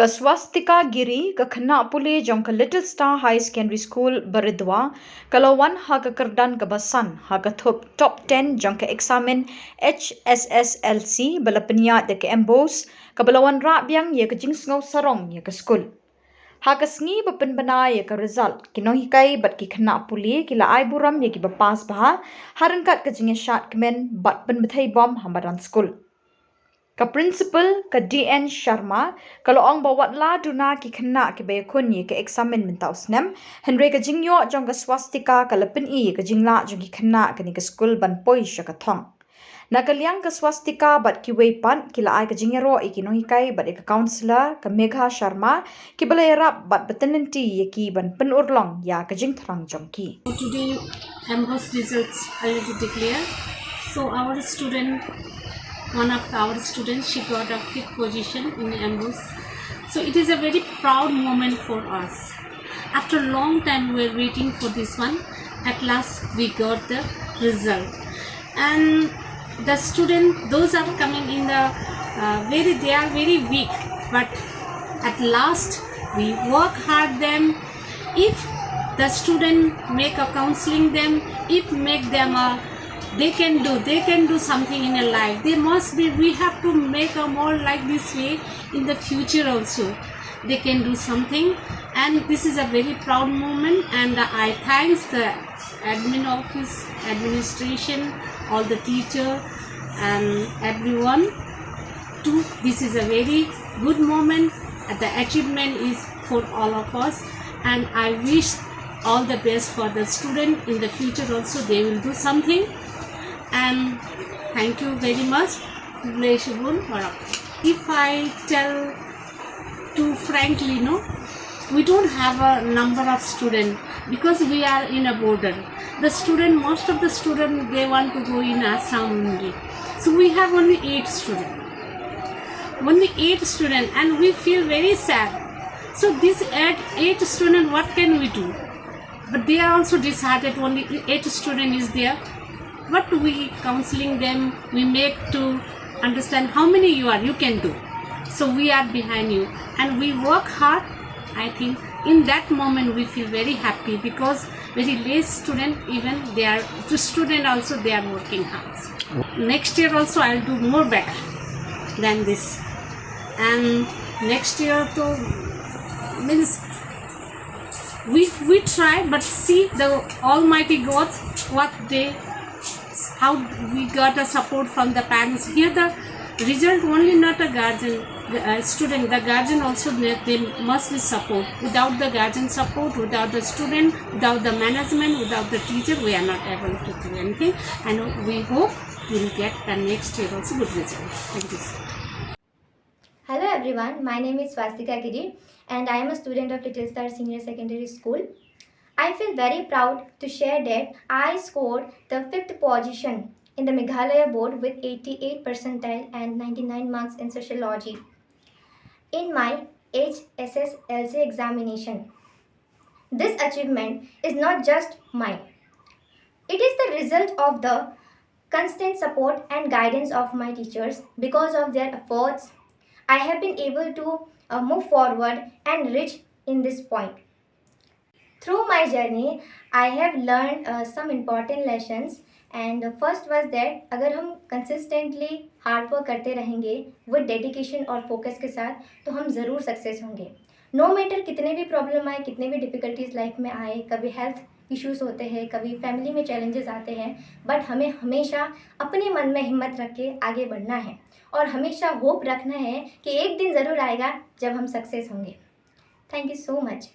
Ka Swastika Giri ka khana puli jong ka Little Star High Secondary School Baridua kalawan ha ka kerdan ka basan ha ka top 10 jong ka examen Hsslc balapnya de ka embos ka balawan ra biang ye ka jingsngau sarong ye ka school ha ka sngi bapen bana ye ka result kino hikai bat ki khana puli kila ai buram ye ki bapas bah harangkat ka jinge shat kemen bat pen bethai bom hamaran school ka principal ka DN Sharma kalau ong bawat la duna ki khana ki be khunyi ka examen min taw snem henry ka jingyo jong ka swastika ka lapin I ka jingla jong ki khana ka ni ka school ban poi sha ka thong na ka liang ka swastika bat ki wei pan ki la ai ka jingero I ki no hikai bat ka counselor ka Megha Sharma ki bale rap bat batenenti ye ki ban pen urlong ya ka jing thrang jong ki today ambos results are to declare. So our student, one of our students, she got a 5th position in ambos. So it is a very proud moment for us. After a long time we were waiting for this one. At last we got the result. And the student, those are coming in the they are very weak. But at last we work hard them. If the student make a counseling them, if make them a they can do something in a life. They must be, we have to make a more like this way in the future also. They can do something, and this is a very proud moment, and I thanks the admin office, administration, all the teacher and everyone too. This is a very good moment. The achievement is for all of us, and I wish all the best for the student in the future also. They will do something. And thank you very much. If I tell too frankly, no, we don't have a number of students because we are in a border. The student, most of the students, they want to go in Assam only. So we have only 8 students. Only 8 students, and we feel very sad. So this 8 students, what can we do? But they are also disheartened. Only 8 students is there. What we counseling them, we make to understand how many you can do. So we are behind you and we work hard. I think in that moment we feel very happy because very less student, even they are the student also, they are working hard. Next year also I'll do more better than this. And next year too means we try, but see the Almighty God what they, how we got a support from the parents. Here the result only not a guardian, the student, the guardian also they must be support. Without the guardian support, without the student, without the management, without the teacher, we are not able to do anything. And we hope we will get the next year also good result. Thank you. Hello everyone, my name is Swastika Giri and I am a student of Little Star Senior Secondary School. I feel very proud to share that I scored the 5th position in the Meghalaya board with 88 percentile and 99 marks in sociology in my Hsslc examination. This achievement is not just mine. It is the result of the constant support and guidance of my teachers. Because of their efforts, I have been able to move forward and reach in this point. Through my journey, I have learned some important lessons, and the first was that अगर हम consistently hard work करते रहेंगे with dedication और focus के साथ तो हम ज़रूर सक्सेस होंगे. No matter कितने भी प्रॉब्लम आए, कितने भी डिफ़िकल्टीज़ लाइफ में आए, कभी हेल्थ इश्यूज़ होते हैं, कभी फैमिली में चैलेंजेस आते हैं, बट हमें हमेशा अपने मन में हिम्मत रख के आगे बढ़ना है और हमेशा होप रखना है कि एक दिन ज़रूर आएगा जब हम सक्सेस होंगे. Thank you so much.